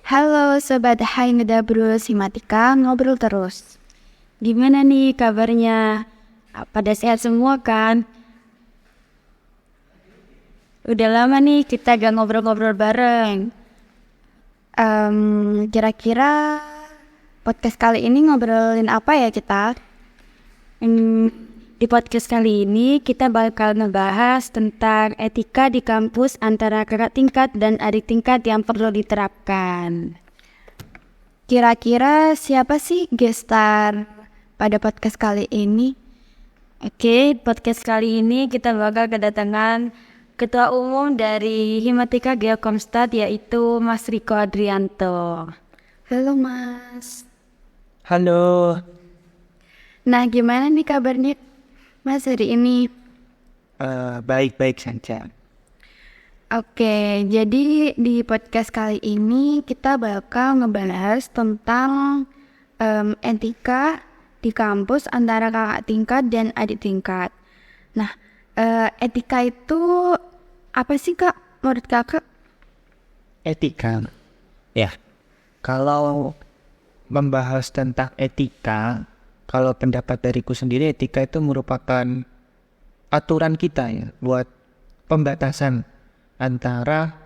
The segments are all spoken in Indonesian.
Halo Sobat Hai Ngedabrul Simatika Ngobrol Terus. Gimana nih kabarnya? Pada sehat semua kan? Udah lama nih kita gak ngobrol-ngobrol bareng. Kira-kira podcast kali ini ngobrolin apa ya kita? Di podcast kali ini kita bakal ngebahas tentang etika di kampus antara kakak tingkat dan adik tingkat yang perlu diterapkan. Kira-kira siapa sih gestar pada podcast kali ini? Oke, podcast kali ini kita bakal kedatangan Ketua Umum dari Himatika Geokomstat yaitu Mas Riko Adrianto. Halo Mas. Halo, Nah, gimana nih kabarnya Mas hari ini? baik-baik saja. Oke, jadi di podcast kali ini kita bakal ngebahas tentang etika di kampus antara kakak tingkat dan adik tingkat. Nah, etika itu apa sih Kak menurut Kakak? Etika. Ya, kalau membahas tentang etika, kalau pendapat dariku sendiri, etika itu merupakan aturan kita ya, buat pembatasan antara,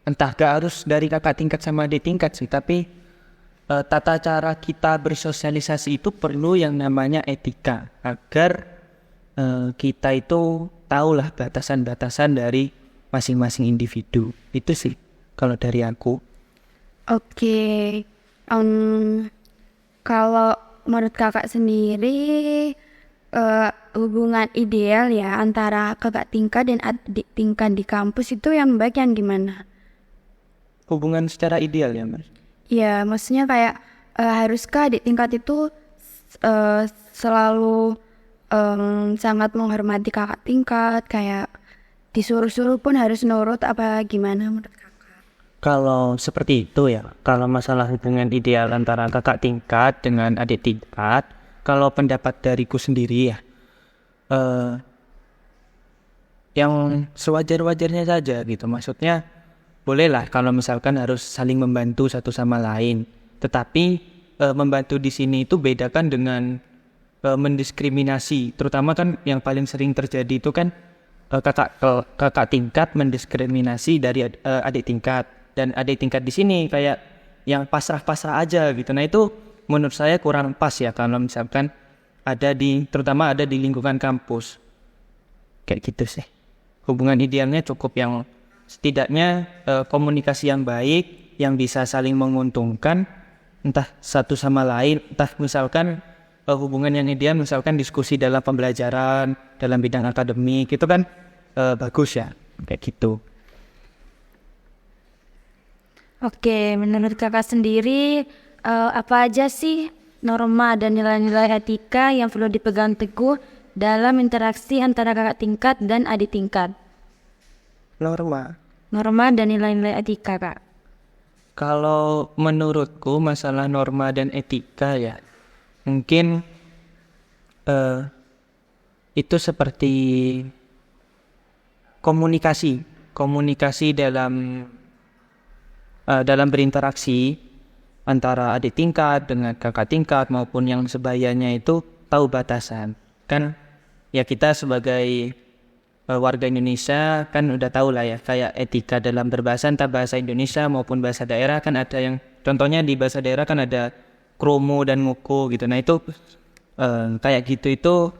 entah gak harus dari kakak tingkat sama adik tingkat sih, tapi tata cara kita bersosialisasi itu perlu yang namanya etika, agar kita itu tahulah batasan-batasan dari masing-masing individu. Itu sih kalau dari aku. Oke, kalau menurut Kakak sendiri hubungan ideal ya antara kakak tingkat dan adik tingkat di kampus itu yang baik yang gimana? Hubungan secara ideal ya, Mas. Ya, maksudnya kayak haruskah adik tingkat itu selalu sangat menghormati kakak tingkat, kayak disuruh-suruh pun harus nurut apa gimana menurut Kakak? Kalau seperti itu ya, kalau masalah hubungan ideal antara kakak tingkat dengan adik tingkat, kalau pendapat dariku sendiri ya, yang sewajar-wajarnya saja gitu. Maksudnya, bolehlah kalau misalkan harus saling membantu satu sama lain. Tetapi membantu di sini itu bedakan dengan mendiskriminasi. Terutama kan yang paling sering terjadi itu kan kakak tingkat mendiskriminasi dari adik tingkat. Dan adik tingkat di sini kayak yang pasrah-pasrah aja gitu. Nah itu menurut saya kurang pas ya kalau misalkan terutama ada di lingkungan kampus. Kayak gitu sih. Hubungan idealnya cukup yang setidaknya komunikasi yang baik, yang bisa saling menguntungkan, entah satu sama lain, entah misalkan hubungan yang ideal misalkan diskusi dalam pembelajaran, dalam bidang akademik, itu kan bagus ya, kayak gitu. Oke, menurut Kakak sendiri apa aja sih norma dan nilai-nilai etika yang perlu dipegang teguh dalam interaksi antara kakak tingkat dan adik tingkat? Norma dan nilai-nilai etika, Kak. Kalau menurutku masalah norma dan etika ya, mungkin itu seperti komunikasi dalam berinteraksi antara adik tingkat dengan kakak tingkat maupun yang sebayanya itu tahu batasan. Kan ya kita sebagai warga Indonesia kan udah tahu lah ya, kayak etika dalam berbahasa entah bahasa Indonesia maupun bahasa daerah kan ada yang contohnya di bahasa daerah kan ada kromo dan ngoko gitu. Nah itu kayak gitu itu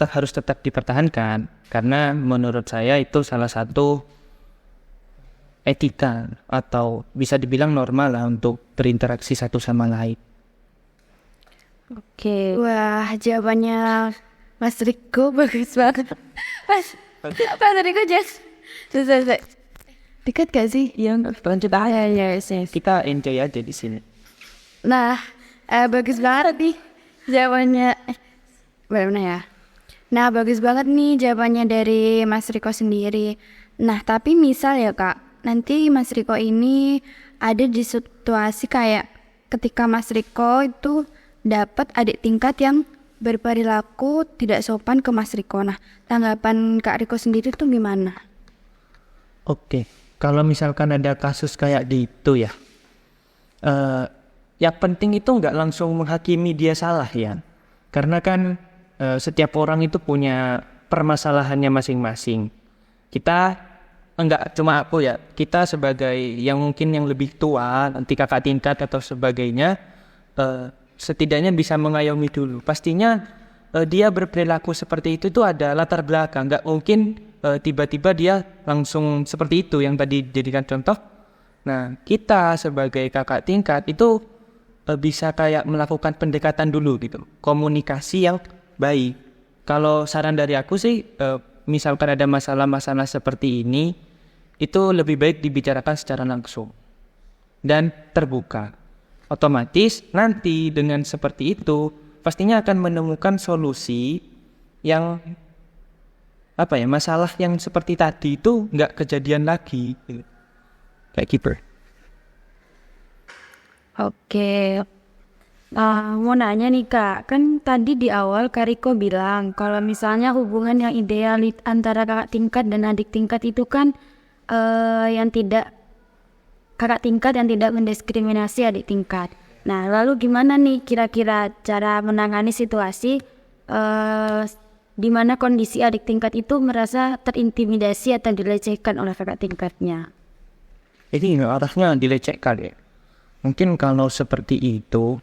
harus tetap dipertahankan karena menurut saya itu salah satu etika atau bisa dibilang normal lah untuk berinteraksi satu sama lain. Oke. Wah, jawabannya Mas Riko bagus banget. Mas Riko selesai. Dekat gak sih? Yang ya. Kita enjoy aja di sini. Nah, bagus banget nih jawabannya. Bagaimana ya? Nah, bagus banget nih jawabannya dari Mas Riko sendiri. Nah, tapi misal ya Kak, nanti Mas Riko ini ada di situasi kayak ketika Mas Riko itu dapat adik tingkat yang berperilaku tidak sopan ke Mas Riko. Nah, tanggapan Kak Riko sendiri tuh gimana? Oke, kalau misalkan ada kasus kayak gitu ya, eh, yang penting itu nggak langsung menghakimi dia salah ya, karena kan setiap orang itu punya permasalahannya masing-masing. Kita enggak cuma aku ya, kita sebagai yang mungkin yang lebih tua, nanti kakak tingkat atau sebagainya, setidaknya bisa mengayomi dulu. Pastinya dia berperilaku seperti itu ada latar belakang. Nggak mungkin tiba-tiba dia langsung seperti itu yang tadi dijadikan contoh. Nah, kita sebagai kakak tingkat itu bisa kayak melakukan pendekatan dulu gitu, komunikasi yang baik. Kalau saran dari aku sih, misalkan ada masalah-masalah seperti ini, itu lebih baik dibicarakan secara langsung dan terbuka. Otomatis nanti dengan seperti itu pastinya akan menemukan solusi yang masalah yang seperti tadi itu nggak kejadian lagi kayak gitu. Oke. Mau nanya nih Kak, kan tadi di awal Kak Riko bilang kalau misalnya hubungan yang ideal antara kakak tingkat dan adik tingkat itu kan yang tidak kakak tingkat yang tidak mendiskriminasi adik tingkat. Nah, lalu gimana nih kira-kira cara menangani situasi di mana kondisi adik tingkat itu merasa terintimidasi atau dilecehkan oleh kakak tingkatnya? Ini arahnya dilecehkan ya. Mungkin kalau seperti itu,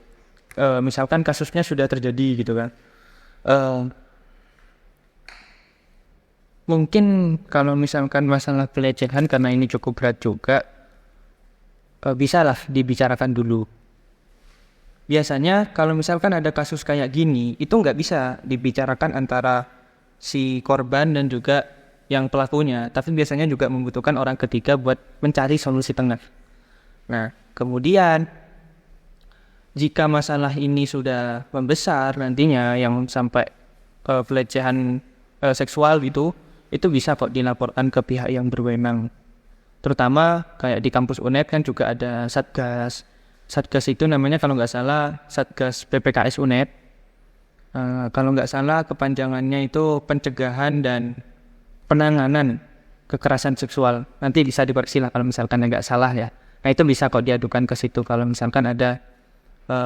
misalkan kasusnya sudah terjadi gitu kan. Mungkin kalau misalkan masalah pelecehan karena ini cukup berat juga, bisalah dibicarakan dulu. Biasanya kalau misalkan ada kasus kayak gini, itu nggak bisa dibicarakan antara si korban dan juga yang pelakunya, tapi biasanya juga membutuhkan orang ketiga buat mencari solusi tengah. Nah, kemudian jika masalah ini sudah membesar nantinya yang sampai pelecehan seksual itu bisa kok dilaporkan ke pihak yang berwenang. Terutama kayak di kampus UNED kan juga ada Satgas. Satgas itu namanya kalau nggak salah Satgas PPKS UNED. Kalau nggak salah kepanjangannya itu pencegahan dan penanganan kekerasan seksual. Nanti bisa dikoreksi lah kalau misalkan nggak salah ya. Nah itu bisa kok diadukan ke situ kalau misalkan ada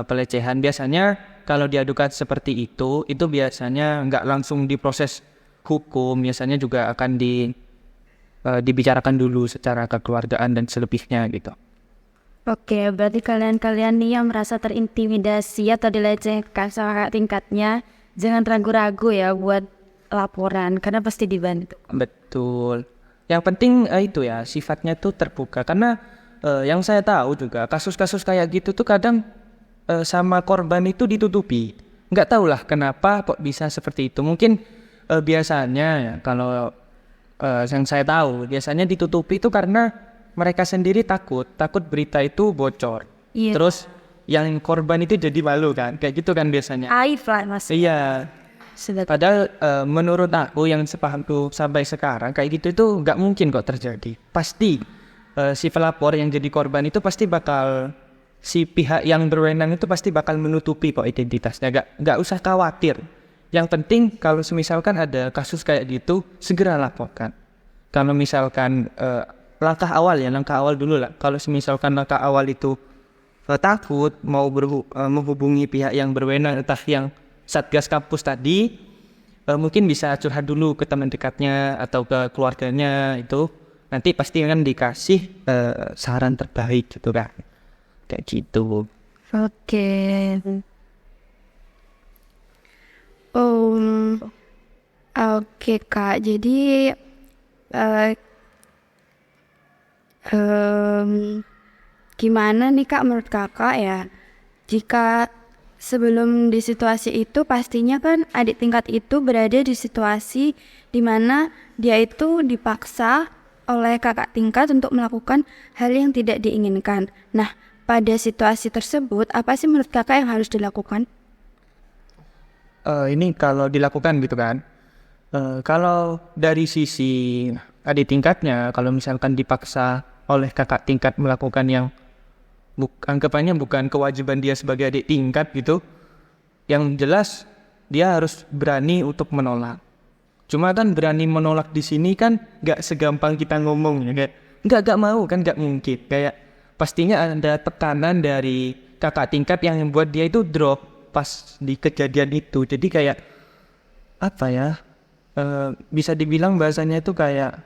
pelecehan. Biasanya kalau diadukan seperti itu biasanya nggak langsung diproses hukum. Biasanya juga akan dibicarakan dulu secara kekeluargaan dan selebihnya gitu. Oke, berarti kalian-kalian nih yang merasa terintimidasi atau dilecehkan sama kakak tingkatnya, jangan ragu-ragu ya buat laporan, karena pasti dibantu. Betul. Yang penting itu ya, sifatnya tuh terbuka. Karena yang saya tahu juga, kasus-kasus kayak gitu tuh kadang sama korban itu ditutupi. Nggak tahulah kenapa kok bisa seperti itu. Mungkin biasanya ya, kalau yang saya tahu, biasanya ditutupi itu karena mereka sendiri takut berita itu bocor. Iya. Terus yang korban itu jadi malu kan, kayak gitu kan biasanya. Aib lah mas. Iya. Padahal menurut aku yang sepahamku sampai sekarang kayak gitu itu nggak mungkin kok terjadi. Pasti si pelapor yang jadi korban itu pasti bakal, si pihak yang berwenang itu pasti bakal menutupi kok identitasnya. Nggak usah khawatir. Yang penting kalau misalkan ada kasus kayak gitu segera laporkan. Kalau misalkan langkah awal dulu lah. Kalau misalkan langkah awal itu takut mau menghubungi pihak yang berwenang, entah yang Satgas kampus tadi, mungkin bisa curhat dulu ke teman dekatnya atau ke keluarganya itu. Nanti pasti akan dikasih saran terbaik gitu kan. Kayak gitu. Oke. Oke Kak, jadi gimana nih Kak menurut Kakak ya, jika sebelum di situasi itu pastinya kan adik tingkat itu berada di situasi di mana dia itu dipaksa oleh kakak tingkat untuk melakukan hal yang tidak diinginkan. Nah, pada situasi tersebut apa sih menurut Kakak yang harus dilakukan? Ini kalau dilakukan gitu kan. Kalau dari sisi adik tingkatnya, kalau misalkan dipaksa oleh kakak tingkat melakukan yang anggapannya bukan kewajiban dia sebagai adik tingkat gitu, yang jelas dia harus berani untuk menolak. Cuma kan berani menolak di sini kan nggak segampang kita ngomong ya, nggak mau kan, nggak mungkin. Kayak pastinya ada tekanan dari kakak tingkat yang membuat dia itu drop pas di kejadian itu. Jadi kayak apa ya, bisa dibilang bahasanya itu kayak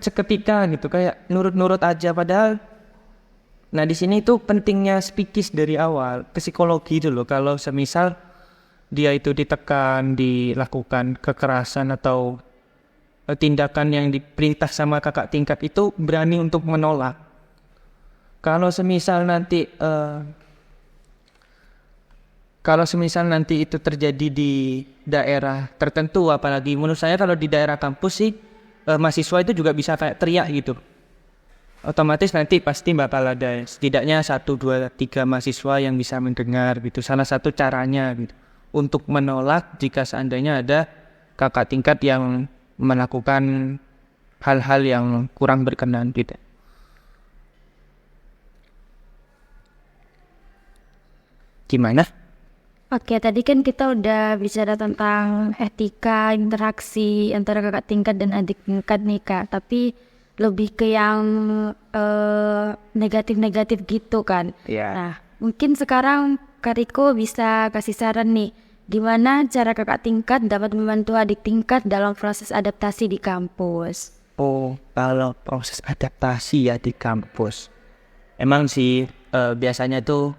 seketika gitu, kayak nurut-nurut aja. Padahal nah di sini itu pentingnya psikis dari awal, psikologi dulu. Kalau semisal dia itu ditekan, dilakukan kekerasan atau tindakan yang diperintah sama kakak tingkat, itu berani untuk menolak. Kalau semisal nanti itu terjadi di daerah tertentu, apalagi menurut saya kalau di daerah kampus sih mahasiswa itu juga bisa kayak teriak gitu. Otomatis nanti pasti bakal ada setidaknya 1, 2, 3 mahasiswa yang bisa mendengar gitu. Salah satu caranya gitu untuk menolak jika seandainya ada kakak tingkat yang melakukan hal-hal yang kurang berkenan gitu. Gimana? Oke, tadi kan kita udah bicara tentang etika interaksi antara kakak tingkat dan adik tingkat nih Kak. Tapi lebih ke yang negatif-negatif gitu kan. Iya. Nah, mungkin sekarang Kak Riko bisa kasih saran nih, gimana cara kakak tingkat dapat membantu adik tingkat dalam proses adaptasi di kampus. Oh, kalau proses adaptasi ya di kampus, emang sih biasanya tuh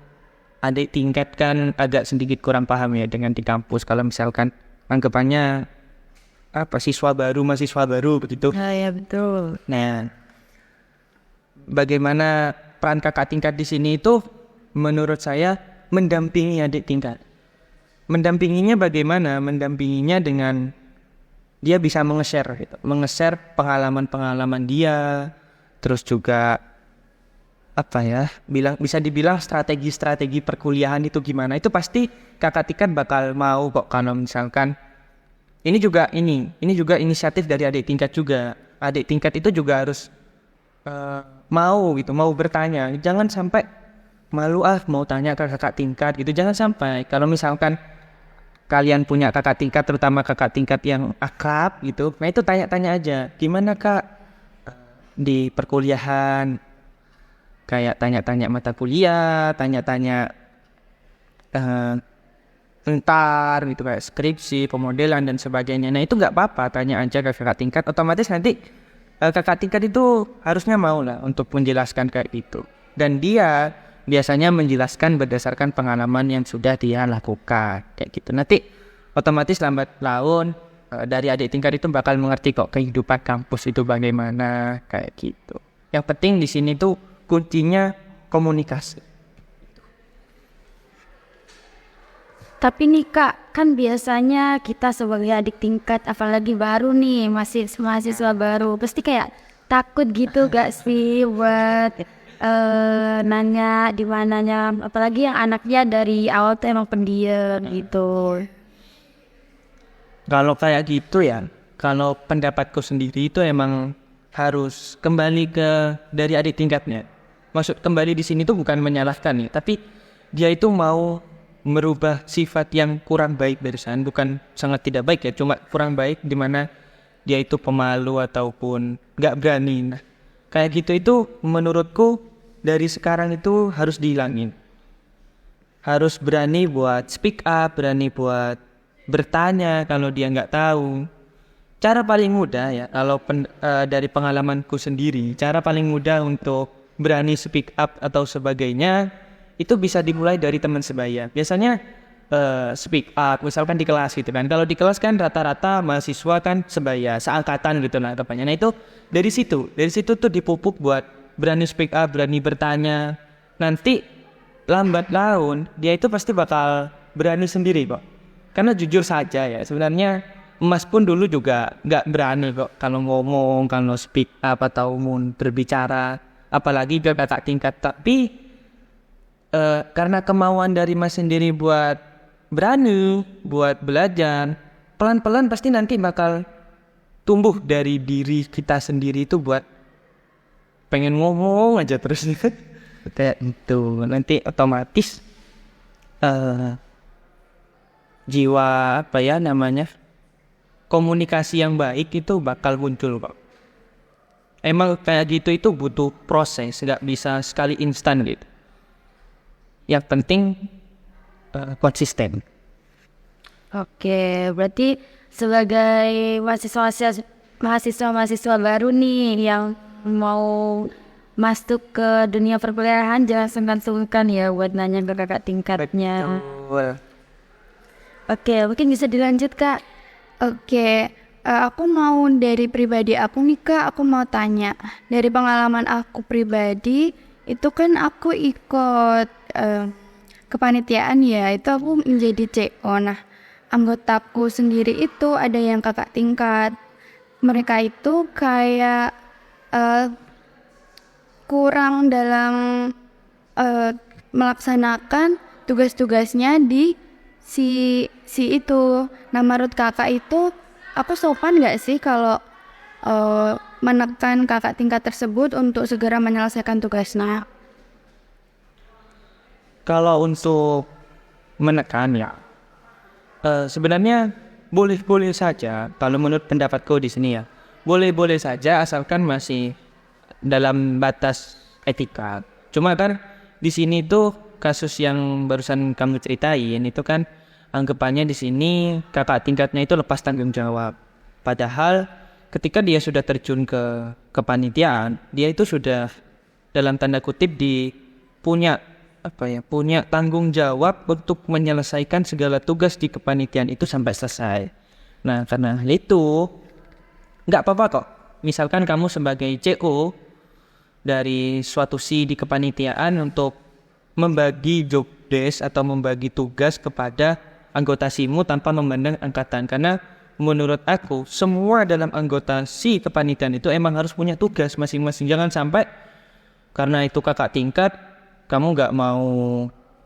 adik tingkat kan agak sedikit kurang paham ya dengan di kampus. Kalau misalkan anggapannya mahasiswa baru begitu. Ya betul. Nah, bagaimana peran kakak tingkat di sini itu menurut saya mendampingi adik tingkat. Mendampinginya bagaimana? Mendampinginya dengan dia bisa menge-share pengalaman-pengalaman dia, terus juga bisa dibilang strategi-strategi perkuliahan itu gimana. Itu pasti kakak tingkat bakal mau kok kalau misalkan ini juga inisiatif dari adik tingkat juga. Adik tingkat itu juga harus mau bertanya. Jangan sampai malu mau tanya ke kakak tingkat gitu. Jangan sampai. Kalau misalkan kalian punya kakak tingkat, terutama kakak tingkat yang akrab gitu, nah itu tanya-tanya aja, gimana Kak di perkuliahan, kayak tanya-tanya mata kuliah, tanya-tanya entar gitu, kayak skripsi, pemodelan dan sebagainya. Nah itu nggak apa-apa, tanya aja ke kakak tingkat. Otomatis nanti kakak tingkat itu harusnya mau lah untuk menjelaskan kayak gitu, dan dia biasanya menjelaskan berdasarkan pengalaman yang sudah dia lakukan kayak gitu. Nanti otomatis lambat laun dari adik tingkat itu bakal mengerti kok kehidupan kampus itu bagaimana kayak gitu. Yang penting di sini tuh kuncinya komunikasi. Tapi nih Kak, kan biasanya kita sebagai adik tingkat, apalagi baru nih, masih mahasiswa baru, pasti kayak takut gitu gak sih buat nanya di mananya, apalagi yang anaknya dari awal tuh emang pendiam gitu. Kalau kayak gitu ya, kalau pendapatku sendiri itu emang harus kembali ke dari adik tingkatnya. Maksud kembali di sini tuh bukan menyalahkan ya, tapi dia itu mau merubah sifat yang kurang baik dari sana, bukan sangat tidak baik ya, cuma kurang baik di mana dia itu pemalu ataupun nggak berani. Nah, kayak gitu itu menurutku dari sekarang itu harus dihilangin. Harus berani buat speak up, berani buat bertanya kalau dia nggak tahu. Cara paling mudah ya, kalau dari pengalamanku sendiri, cara paling mudah untuk berani speak up atau sebagainya itu bisa dimulai dari teman sebaya. Biasanya speak up, misalkan di kelas gitu kan. Kalau di kelas kan rata-rata mahasiswa kan sebaya, seangkatan gitu lah tepatnya. Nah itu dari situ tuh dipupuk buat berani speak up, berani bertanya. Nanti lambat laun dia itu pasti bakal berani sendiri kok. Karena jujur saja ya, sebenarnya Mas pun dulu juga nggak berani kok kalau ngomong, kalau speak up atau mau berbicara, apalagi ke kakak tingkat. Tapi karena kemauan dari Mas sendiri buat berani, buat belajar, pelan-pelan pasti nanti bakal tumbuh dari diri kita sendiri itu buat pengen ngomong aja terus. Kayak itu nanti otomatis jiwa komunikasi yang baik itu bakal muncul kok. emang kayak gitu itu butuh proses, nggak bisa sekali instan gitu. Yang penting konsisten. Oke, berarti sebagai mahasiswa baru nih yang mau masuk ke dunia perkuliahan, jangan sungkan-sungkan ya buat nanya ke kakak tingkatnya. Betul. Oke, mungkin bisa dilanjut Kak. Oke, aku mau dari pribadi aku nih Kak, aku mau tanya. Dari pengalaman aku pribadi, itu kan aku ikut kepanitiaan ya, itu aku menjadi CO. Nah, anggotaku sendiri itu ada yang kakak tingkat. Mereka itu kayak kurang dalam melaksanakan tugas-tugasnya di si itu. Nah, menurut kakak itu aku sopan nggak sih kalau menekan kakak tingkat tersebut untuk segera menyelesaikan tugasnya? Kalau untuk menekan ya, sebenarnya boleh-boleh saja. Kalau menurut pendapatku di sini ya, boleh-boleh saja asalkan masih dalam batas etika. Cuma kan di sini tuh kasus yang barusan kamu ceritain itu kan anggapannya di sini kakak tingkatnya itu lepas tanggung jawab. Padahal ketika dia sudah terjun ke kepanitiaan, dia itu sudah dalam tanda kutip punya tanggung jawab untuk menyelesaikan segala tugas di kepanitiaan itu sampai selesai. Nah, karena itu nggak apa-apa kok. Misalkan kamu sebagai CO dari suatu si di kepanitiaan untuk membagi job desk atau membagi tugas kepada anggota SIMU tanpa memandang angkatan. Karena menurut aku semua dalam anggota si kepanitiaan itu emang harus punya tugas masing-masing. Jangan sampai karena itu kakak tingkat kamu nggak mau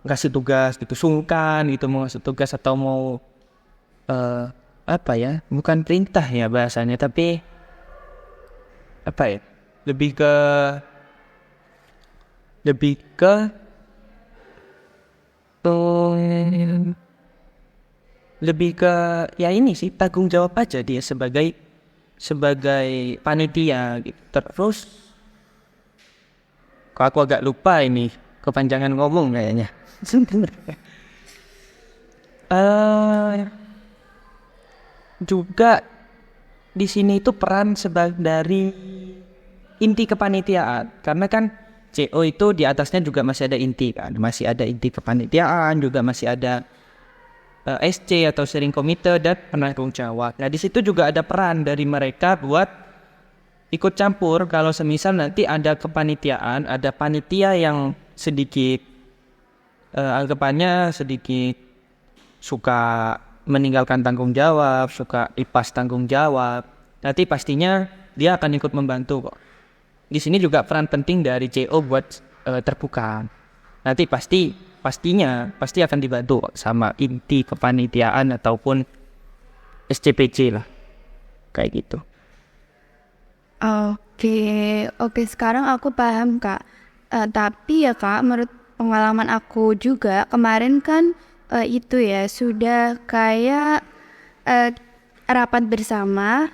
ngasih tugas gitu, sungkan gitu mau ngasih tugas atau mau bukan perintah ya bahasanya, tapi lebih ke ya ini sih tanggung jawab aja dia sebagai panitia gitu. Terus kok aku agak lupa ini kepanjangan ngomong kayaknya. Juga di sini itu peran dari inti kepanitiaan, karena kan CO itu di atasnya juga masih ada inti kan, masih ada inti kepanitiaan, juga masih ada SC atau steering komite dan penanggung jawab. Nah di situ juga ada peran dari mereka buat ikut campur kalau semisal nanti ada kepanitiaan, ada panitia yang sedikit anggapannya sedikit suka meninggalkan tanggung jawab, suka lepas tanggung jawab. Nanti pastinya dia akan ikut membantu kok. Di sini juga peran penting dari CO buat terbuka. Nanti pastinya akan dibantu kok sama inti kepanitiaan ataupun SCPJ lah. Kayak gitu. Oke, sekarang aku paham Kak. Tapi ya Kak, menurut pengalaman aku juga kemarin kan itu ya sudah kayak rapat bersama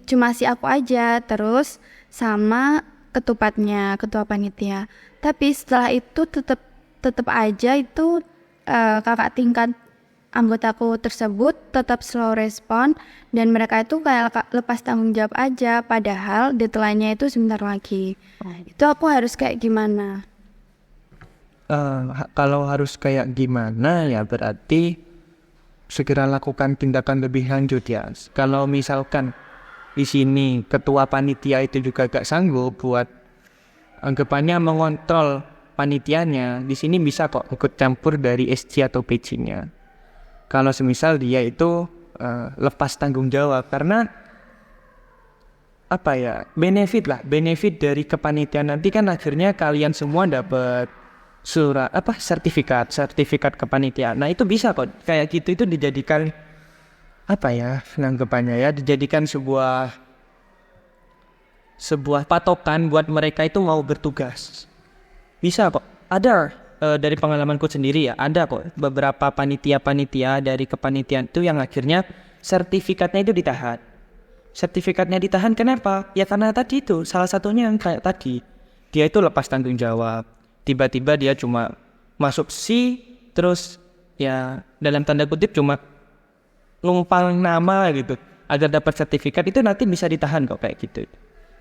cuma si aku aja terus sama ketua panitia. Tapi setelah itu tetap aja itu kakak tingkat anggotaku tersebut tetap slow respon dan mereka itu kayak lepas tanggung jawab aja padahal deadline-nya itu sebentar lagi. Itu aku harus kayak gimana? Kalau harus kayak gimana ya berarti segera lakukan tindakan lebih lanjut ya. Kalau misalkan di sini ketua panitia itu juga gak sanggup buat anggapannya mengontrol panitianya, di sini bisa kok ikut campur dari SC atau PC-nya. Kalau semisal dia itu lepas tanggung jawab, karena benefit dari kepanitiaan nanti kan akhirnya kalian semua dapat surat sertifikat kepanitiaan. Nah itu bisa kok kayak gitu itu dijadikan nanggepannya ya, dijadikan sebuah patokan buat mereka itu mau bertugas. Bisa kok, ada dari pengalamanku sendiri ya, ada kok beberapa panitia dari kepanitiaan itu yang akhirnya sertifikatnya itu ditahan. sertifikatnya ditahan. Kenapa? Ya karena tadi itu, salah satunya yang kayak tadi. Dia itu lepas tanggung jawab. Tiba-tiba dia cuma masuk C, terus ya dalam tanda kutip cuma numpang nama gitu. Agar dapat sertifikat itu nanti bisa ditahan kok kayak gitu.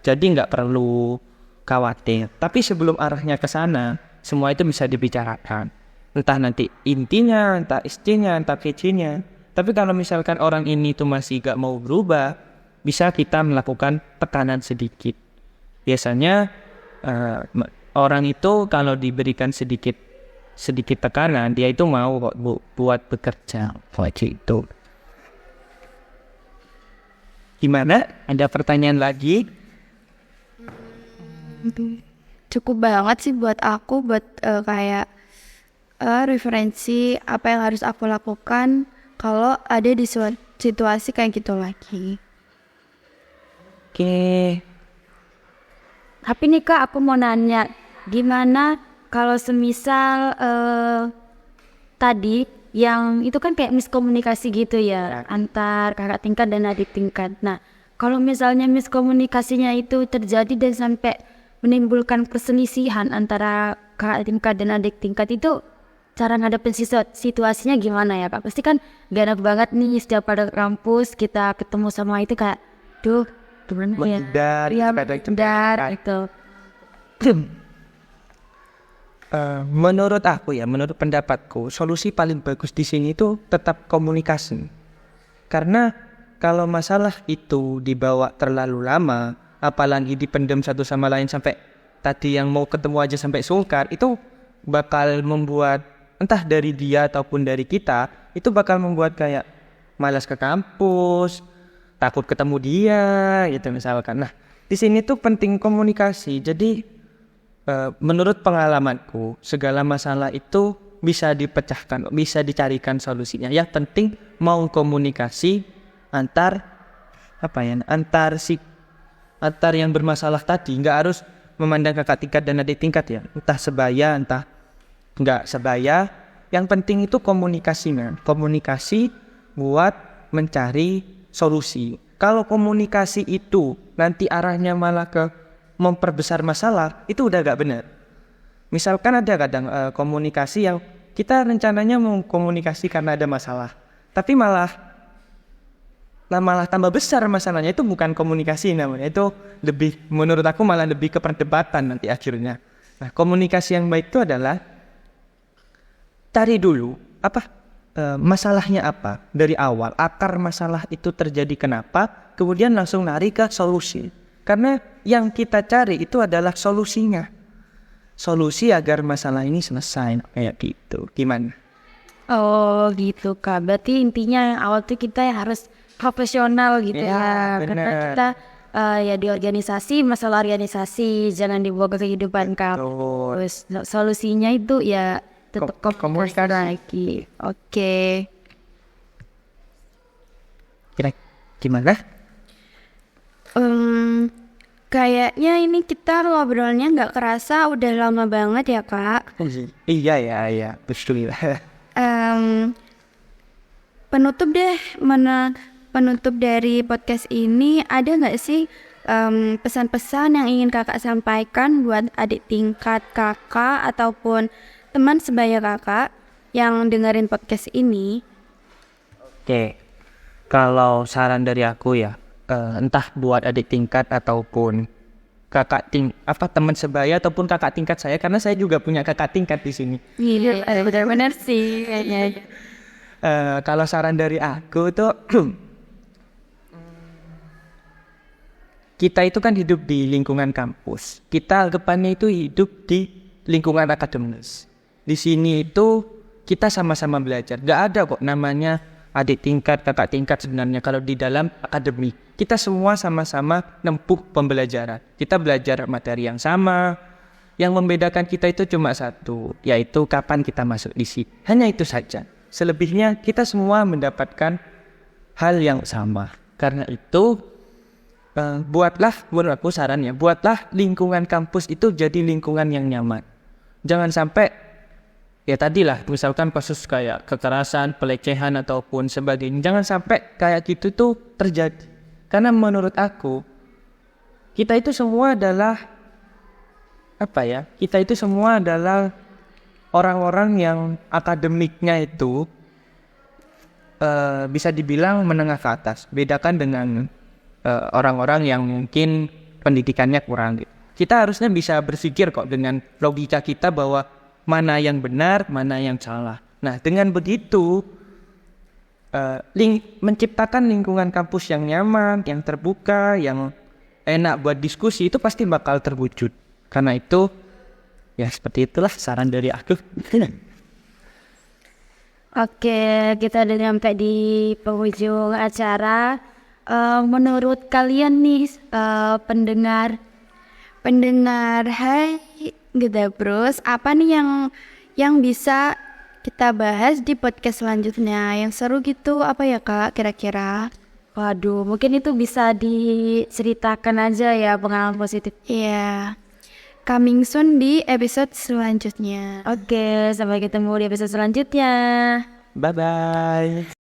Jadi nggak perlu khawatir. Tapi sebelum arahnya ke sana, semua itu bisa dibicarakan. Entah nanti intinya, entah istinya, entah kecinya. Tapi kalau misalkan orang ini tuh masih gak mau berubah, bisa kita melakukan tekanan sedikit. Biasanya orang itu kalau diberikan sedikit tekanan, dia itu mau kok buat bekerja. Kayak gitu. Gimana? Ada pertanyaan lagi? Cukup banget sih buat aku, buat kayak referensi apa yang harus aku lakukan kalau ada di situasi kayak gitu lagi. Oke. Tapi nih Kak, aku mau nanya, gimana kalau semisal tadi yang itu kan kayak miskomunikasi gitu ya, antar kakak tingkat dan adik tingkat. Nah, kalau misalnya miskomunikasinya itu terjadi dan sampai menimbulkan perselisihan antara kakak tingkat dan adik tingkat, itu cara ngadepin situasinya gimana ya Kak? Pasti kan gak enak banget nih setiap pada kampus kita ketemu sama itu kayak, duh, gimana ya? Menghindar gitu. Menurut aku ya, menurut pendapatku, solusi paling bagus di sini itu tetap komunikasi. Karena kalau masalah itu dibawa terlalu lama, apalagi dipendam satu sama lain sampai tadi yang mau ketemu aja sampai sungkar, itu bakal membuat entah dari dia ataupun dari kita, itu bakal membuat kayak malas ke kampus, takut ketemu dia gitu misalkan. Nah, di sini tuh penting komunikasi. Jadi menurut pengalamanku, segala masalah itu bisa dipecahkan, bisa dicarikan solusinya. Yang penting mau komunikasi antar yang bermasalah tadi. Nggak harus memandang kakak tingkat dan adik tingkat ya. Entah sebaya, entah nggak sebaya. Yang penting itu komunikasinya. Komunikasi buat mencari solusi. Kalau komunikasi itu nanti arahnya malah ke memperbesar masalah, itu udah gak benar. Misalkan ada kadang komunikasi yang kita rencananya mau komunikasi karena ada masalah, tapi malah tambah besar masalahnya. Itu bukan komunikasi namanya, itu lebih, menurut aku malah lebih ke perdebatan nanti akhirnya. Nah, komunikasi yang baik itu adalah cari dulu masalahnya apa dari awal, akar masalah itu terjadi kenapa, kemudian langsung lari ke solusi. Karena yang kita cari itu adalah solusinya. Solusi agar masalah ini selesai kayak gitu. Gimana? Oh gitu Kak, berarti intinya awal tuh kita harus profesional gitu ya. Karena kita ya di organisasi, masalah organisasi jangan dibawa ke kehidupan kampus. Solusinya itu ya tetap komunikasi lagi. Oke. Gimana? Kayaknya ini kita ngobrolnya nggak kerasa udah lama banget ya Kak. Iya ya, betul. Penutup dari podcast ini, ada nggak sih pesan-pesan yang ingin kakak sampaikan buat adik tingkat kakak ataupun teman sebaya kakak yang dengerin podcast ini? Oke, kalau saran dari aku ya, entah buat adik tingkat ataupun teman sebaya ataupun kakak tingkat saya, karena saya juga punya kakak tingkat di sini. Iya, benar-benar sih kayaknya. Kalau saran dari aku tuh, kita itu kan hidup di lingkungan kampus. Kita anggapannya itu hidup di lingkungan akademis. Di sini itu kita sama-sama belajar. Gak ada kok namanya adik tingkat, kakak tingkat sebenarnya kalau di dalam akademi. Kita semua sama-sama nempuh pembelajaran. Kita belajar materi yang sama. Yang membedakan kita itu cuma satu, yaitu kapan kita masuk di sini. Hanya itu saja. Selebihnya kita semua mendapatkan hal yang sama. Karena itu, menurut aku sarannya, buatlah lingkungan kampus itu jadi lingkungan yang nyaman. Jangan sampai ya tadilah, misalkan kasus kayak kekerasan, pelecehan ataupun sebagainya, jangan sampai kayak gitu tuh terjadi. Karena menurut aku kita itu semua adalah kita itu semua adalah orang-orang yang akademiknya itu bisa dibilang menengah ke atas. Bedakan dengan orang-orang yang mungkin pendidikannya kurang gitu. Kita harusnya bisa berpikir kok dengan logika kita bahwa mana yang benar, mana yang salah. Nah, dengan begitu menciptakan lingkungan kampus yang nyaman, yang terbuka, yang enak buat diskusi itu pasti bakal terwujud. Karena itu ya seperti itulah saran dari aku. Oke, kita udah nyampe di penghujung acara. Menurut kalian nih pendengar, Hai Gedabros, apa nih yang bisa kita bahas di podcast selanjutnya yang seru gitu, apa ya Kak kira-kira? waduh, mungkin itu bisa diceritakan aja ya pengalaman positif. Iya, coming soon di episode selanjutnya. Oke, sampai ketemu di episode selanjutnya. Bye-bye.